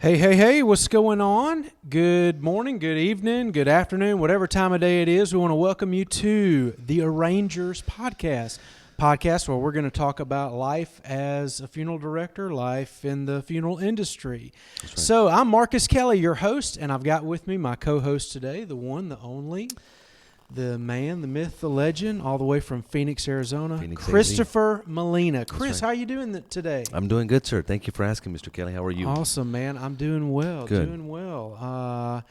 Hey, what's going on? Good morning, good evening, good afternoon, whatever time of day it is. We want to welcome you to the Arrangers podcast where we're going to talk about life as a funeral director, life in the funeral industry. Right. So I'm Marcus Kelly, your host, and I've got with me my co-host today, the one, the only, the man, the myth, the legend, all the way from Phoenix, Arizona, Christopher Molina. Chris, right. How are you doing today? I'm doing good, sir. Thank you for asking, Mr. Kelly. How are you? Awesome, man. I'm doing well. Good. Doing well.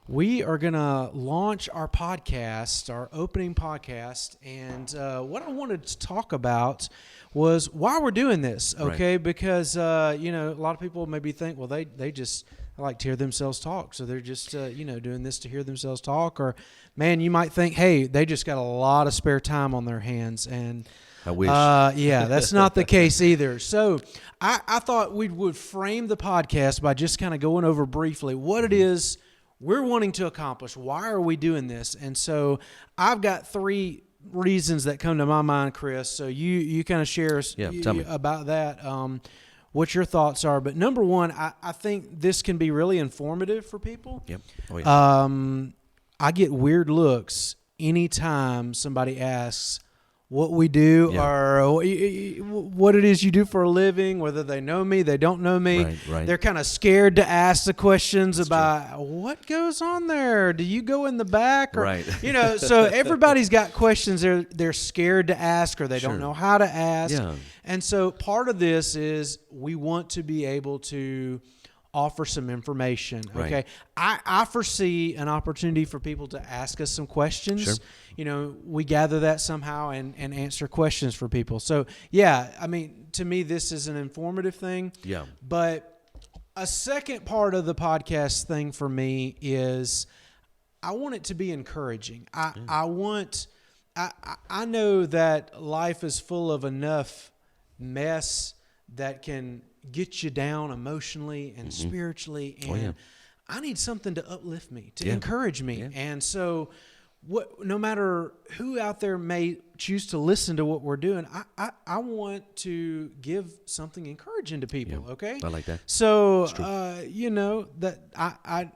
We are going to launch our podcast, our opening podcast, and what I wanted to talk about was why we're doing this, okay? Right. Because, a lot of people maybe think, well, they just like to hear themselves talk, so they're just, doing this to hear themselves talk, or, man, you might think, hey, they just got a lot of spare time on their hands, and I wish. Yeah, that's not the case either. So I thought we would frame the podcast by just kind of going over briefly what it is we're wanting to accomplish. Why are we doing this? And so I've got three reasons that come to my mind, Chris. So you kind of share about that, what your thoughts are. But number one, I think this can be really informative for people. Yep. Oh, yeah. I get weird looks anytime somebody asks what we do or what it is you do for a living, whether they know me, they don't know me. Right. They're kind of scared to ask the questions about what goes on there. Do you go in the back? Or, right. So everybody's got questions they're scared to ask or they don't know how to ask. Yeah. And so part of this is we want to be able to offer some information. Okay. Right. I foresee an opportunity for people to ask us some questions. Sure. We gather that somehow and answer questions for people. So to me, this is an informative thing. Yeah. But a second part of the podcast thing for me is I want it to be encouraging. I know that life is full of enough mess that can get you down emotionally and spiritually, and I need something to uplift me, to encourage me. And so no matter who out there may choose to listen to what we're doing, I want to give something encouraging to people. Okay, I like that. So that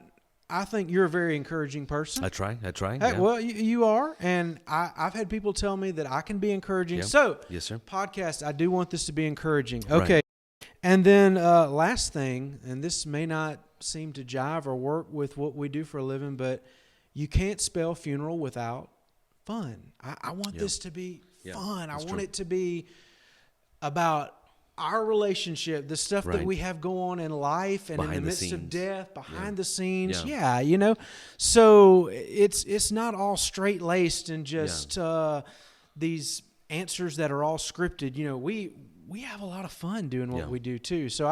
I think you're a very encouraging person. I try. Hey, well, you are, and I've had people tell me that I can be encouraging. Yeah. So, yes, sir. Podcast, I do want this to be encouraging. Right. Okay. And then last thing, and this may not seem to jive or work with what we do for a living, but you can't spell funeral without fun. I want this to be fun. I want it to be about our relationship, the stuff that we have going on in life and behind in the midst scenes. Of death, behind the scenes. Yeah. So it's not all straight-laced and just these answers that are all scripted. We have a lot of fun doing what we do too. So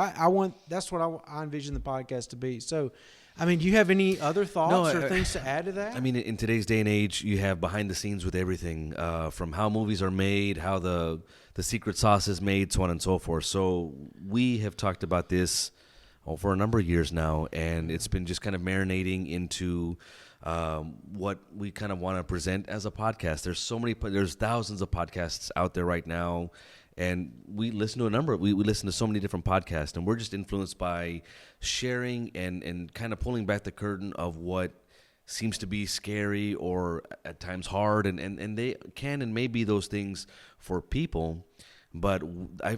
that's what I envision the podcast to be. So, do you have any other thoughts or things to add to that? In today's day and age, you have behind the scenes with everything, from how movies are made, how the secret sauce is made, so on and so forth. So we have talked about this for a number of years now, and it's been just kind of marinating into what we kind of want to present as a podcast. There's thousands of podcasts out there right now. And we listen to a number. We listen to so many different podcasts, and we're just influenced by sharing and kind of pulling back the curtain of what seems to be scary or at times hard, and they can and may be those things for people. But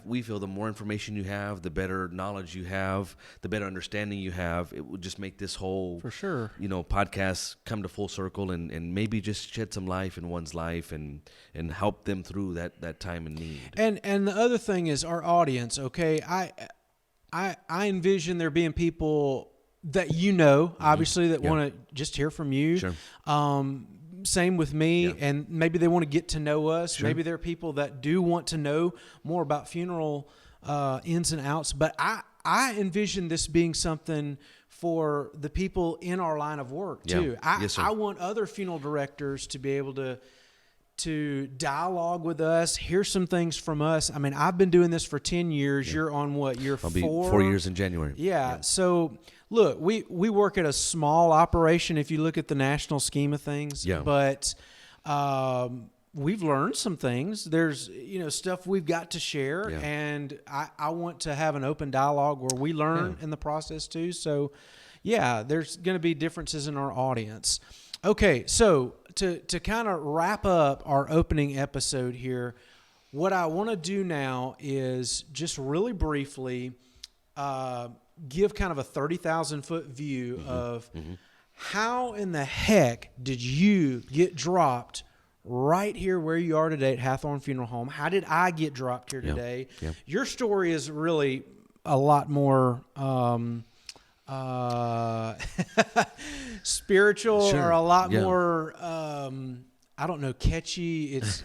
we feel the more information you have, the better knowledge you have, the better understanding you have. It would just make this whole, for sure, podcast come to full circle and maybe just shed some life in one's life and help them through that time in need. And the other thing is our audience. Okay, I envision there being people that obviously that want to just hear from you. Sure. Same with me, and maybe they want to get to know us. Sure. Maybe there are people that do want to know more about funeral ins and outs. But I envision this being something for the people in our line of work too. Yes, sir. I want other funeral directors to be able to dialogue with us, hear some things from us. I've been doing this for 10 years. You're on what? Year 4? I'll be 4 years in January. Yeah. So look, we work at a small operation if you look at the national scheme of things. Yeah. But we've learned some things. There's, stuff we've got to share, Yeah. and I want to have an open dialogue where we learn in the process too. So, yeah, there's going to be differences in our audience. Okay, so to kind of wrap up our opening episode here, what I want to do now is just really briefly give kind of a 30,000-foot view of how in the heck did you get dropped right here where you are today at Hathorn Funeral Home? How did I get dropped here today? Yeah. Your story is really a lot more spiritual, Sure. or a lot Yeah. more I don't know, catchy. It's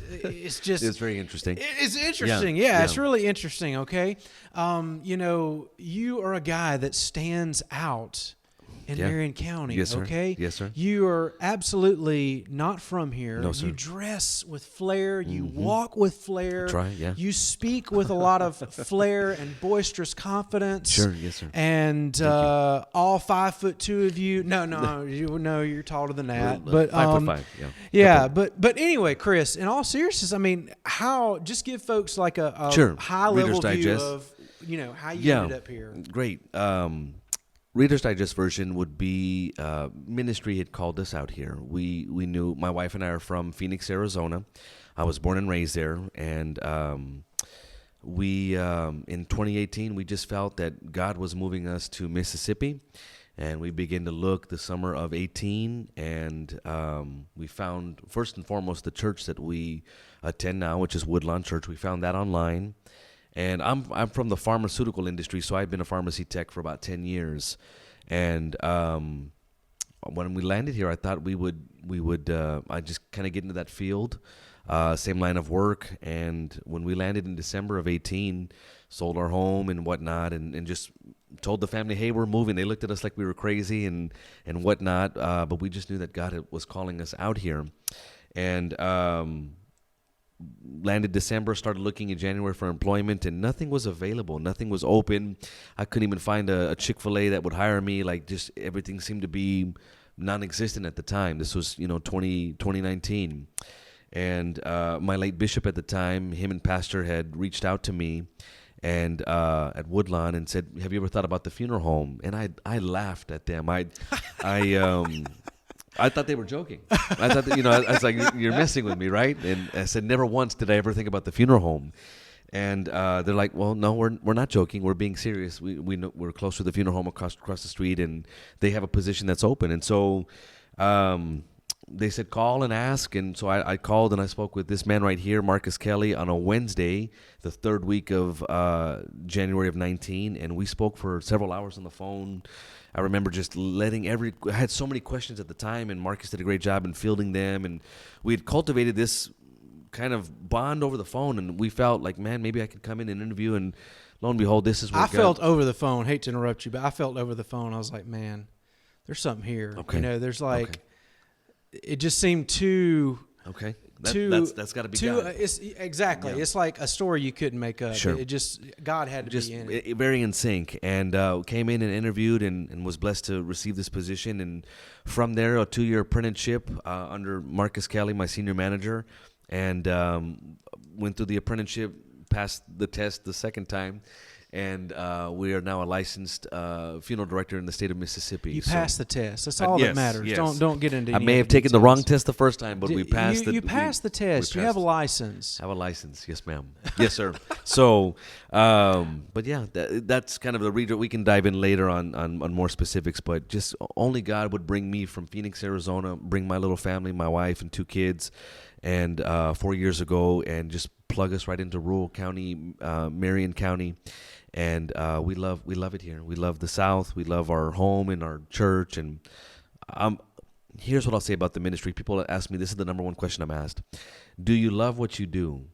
just It's very interesting. It's interesting. Yeah, it's really interesting. Okay, you are a guy that stands out in Marion County. Yes, sir. Okay. Yes, sir. You are absolutely not from here. No, sir. You dress with flair. You walk with flair. That's right, yeah. You speak with a lot of flair and boisterous confidence. Sure, yes, sir. And all 5'2" of you. No, you're taller than that. But 5'5", yeah. Yeah, but anyway, Chris, in all seriousness, I mean, just give folks like a Sure. high level Reader's view Digest. of how you ended up here. Great. Reader's Digest version would be ministry had called us out here. We knew, my wife and I are from Phoenix, Arizona. I was born and raised there, and we in 2018 we just felt that God was moving us to Mississippi, and we began to look the summer of 18, and we found first and foremost the church that we attend now, which is Woodlawn Church. We found that online. And I'm from the pharmaceutical industry, so I've been a pharmacy tech for about 10 years. And when we landed here, I thought we would I just kind of get into that field, same line of work. And when we landed in December of 18, sold our home and whatnot, and just told the family, hey, we're moving. They looked at us like we were crazy and whatnot, but we just knew that God was calling us out here. And landed December, started looking in January for employment, and nothing was available. Nothing was open. I couldn't even find a Chick-fil-A that would hire me. Like, just everything seemed to be non-existent at the time. This was, 2019. And my late bishop at the time, him and pastor had reached out to me and at Woodlawn and said, have you ever thought about the funeral home? And I laughed at them. I thought they were joking. I thought that, I was like, you're messing with me, right? And I said, never once did I ever think about the funeral home. And they're like, well, no, we're not joking. We're being serious. We're close to the funeral home across the street, and they have a position that's open. And so they said, call and ask. And so I called and I spoke with this man right here, Marcus Kelly, on a Wednesday, the third week of January of 19. And we spoke for several hours on the phone. I remember just I had so many questions at the time, and Marcus did a great job in fielding them. And we had cultivated this kind of bond over the phone, and we felt like, man, maybe I could come in and interview, and lo and behold, this is what I felt over the phone. Hate to interrupt you, but I felt over the phone. I was like, man, there's something here. Okay. There's like, it just seemed too... Okay. That's got to be too, God. Exactly. Yeah. It's like a story you couldn't make up. Sure. It just, God had to be in it. Very in sync. And came in and interviewed and was blessed to receive this position. And from there, a 2-year apprenticeship under Marcus Kelly, my senior manager, and went through the apprenticeship, passed the test the second time. And we are now a licensed funeral director in the state of Mississippi. You passed the test. That's all that matters. Yes. Don't get into. I may have taken the wrong test the first time, but we passed it. You passed the test. You have a license. Have a license, yes, ma'am. Yes, sir. So, but yeah, that's kind of the reader. We can dive in later on more specifics, but just only God would bring me from Phoenix, Arizona, bring my little family, my wife and 2 kids, and 4 years ago, and just plug us right into rural county, Marion County. And we love it here. We love the South. We love our home and our church. And here's what I'll say about the ministry. People ask me, this is the number one question I'm asked: do you love what you do?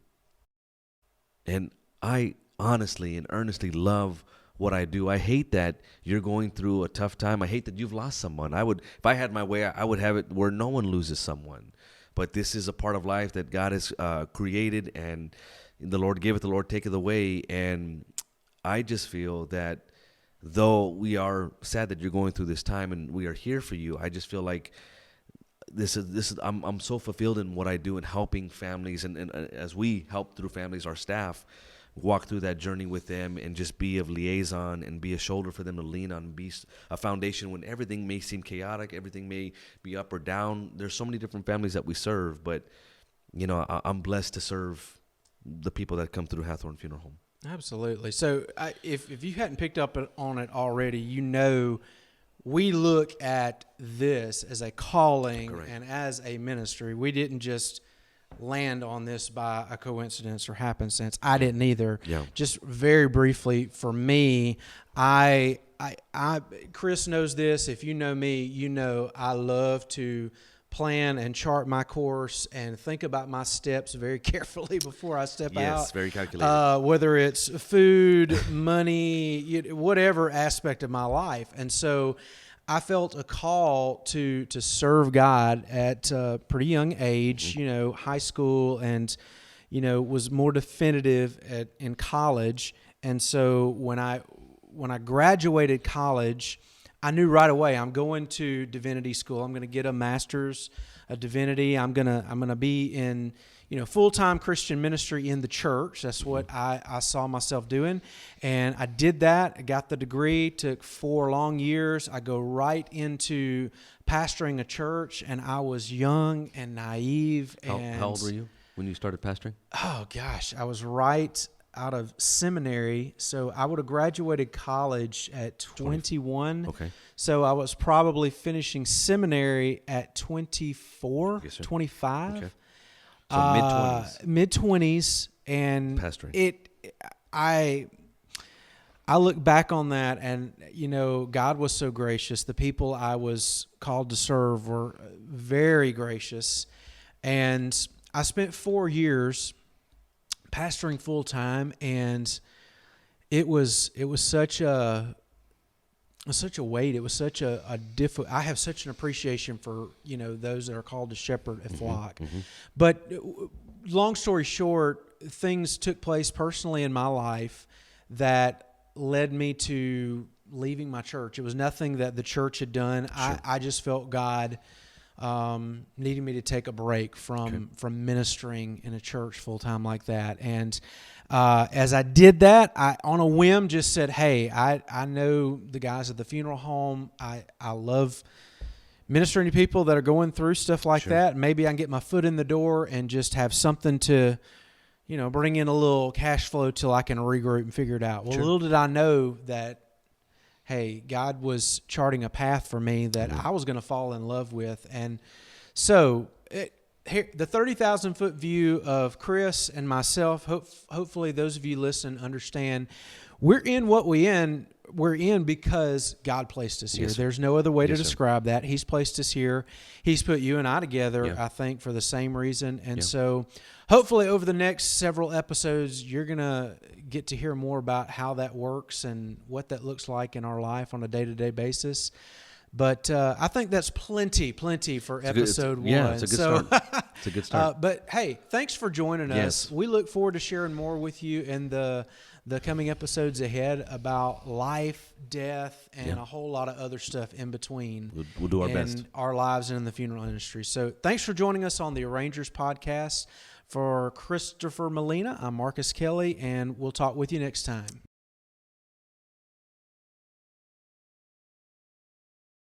And I honestly and earnestly love what I do. I hate that you're going through a tough time. I hate that you've lost someone. If I had my way, I would have it where no one loses someone. But this is a part of life that God has created, and the Lord giveth, the Lord taketh away. And I just feel that though we are sad that you're going through this time and we are here for you, I just feel like this is I'm so fulfilled in what I do in helping families, and as we help through families, our staff walk through that journey with them and just be a liaison and be a shoulder for them to lean on, be a foundation when everything may seem chaotic, everything may be up or down. There's so many different families that we serve, but I'm blessed to serve the people that come through Hathorn Funeral Home. Absolutely. So if you hadn't picked up on it already, we look at this as a calling. Correct. And as a ministry. We didn't just land on this by a coincidence or happenstance. I didn't either. Yeah. Just very briefly, for me, Kris knows this. If you know me, I love to plan and chart my course and think about my steps very carefully before I step out. Yes, very calculated. Whether it's food, money, whatever aspect of my life. And so I felt a call to serve God at a pretty young age, high school, and, was more definitive in college. And so when I graduated college, I knew right away I'm going to divinity school. I'm going to get a master's of divinity. I'm gonna be in full-time Christian ministry in the church. That's what I saw myself doing, and I did that. I got the degree. Took 4 long years. I go right into pastoring a church, and I was young and naive. How old were you when you started pastoring? Oh gosh, I was right out of seminary, so I would have graduated college at 21. Okay. So I was probably finishing seminary at 24, yes, 25. Okay. So mid-20s. Mid-20s, and pastoring. I look back on that, and God was so gracious. The people I was called to serve were very gracious, and I spent 4 years pastoring full time, and it was such a weight. It was such a difficult. I have such an appreciation for those that are called to shepherd a flock. Mm-hmm. But long story short, things took place personally in my life that led me to leaving my church. It was nothing that the church had done. Sure. I just felt God needing me to take a break from ministering in a church full time like that. And as I did that, I on a whim just said, hey, I know the guys at the funeral home. I love ministering to people that are going through stuff like that. Maybe I can get my foot in the door and just have something to bring in a little cash flow till I can regroup and figure it out. Well, little did I know that, hey, God was charting a path for me that I was going to fall in love with. And so here, the 30,000-foot view of Kris and myself, hopefully those of you listen understand, we're in what we're in because God placed us here. Yes, there's no other way to describe that. He's placed us here. He's put you and I together, I think, for the same reason. And so hopefully over the next several episodes, you're going to get to hear more about how that works and what that looks like in our life on a day-to-day basis. But I think that's plenty for episode 1. Yeah, it's a good start. It's a good start. But, hey, thanks for joining us. Yes. We look forward to sharing more with you in the coming episodes ahead about life, death, and a whole lot of other stuff in between. We'll do our best. In our lives and in the funeral industry. So thanks for joining us on the Arrangers Podcast. For Christopher Molina, I'm Marcus Kelly, and we'll talk with you next time.